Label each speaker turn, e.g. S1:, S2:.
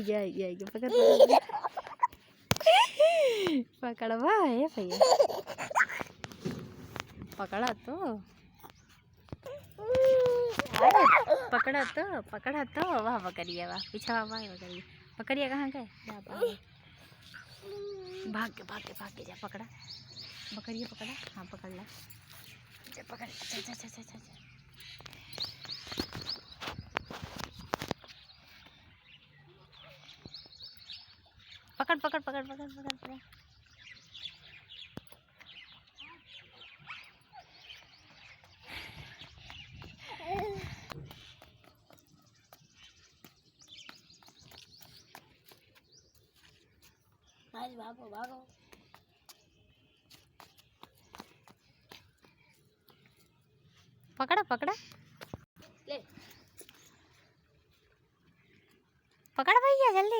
S1: गया पकड़ पकड़ भाई भैया पकड़ा तो पकड़ा तो वाह पकड़िए वाह पीछा वाह पकड़िए पकड़िए कहाँ गए भाग के जा पकड़ा पकड़िए पकड़ा हाँ पकड़ ला पकड़ अच्छा पकड़ भागो पकड़ा ले पकड़ भैया जल्दी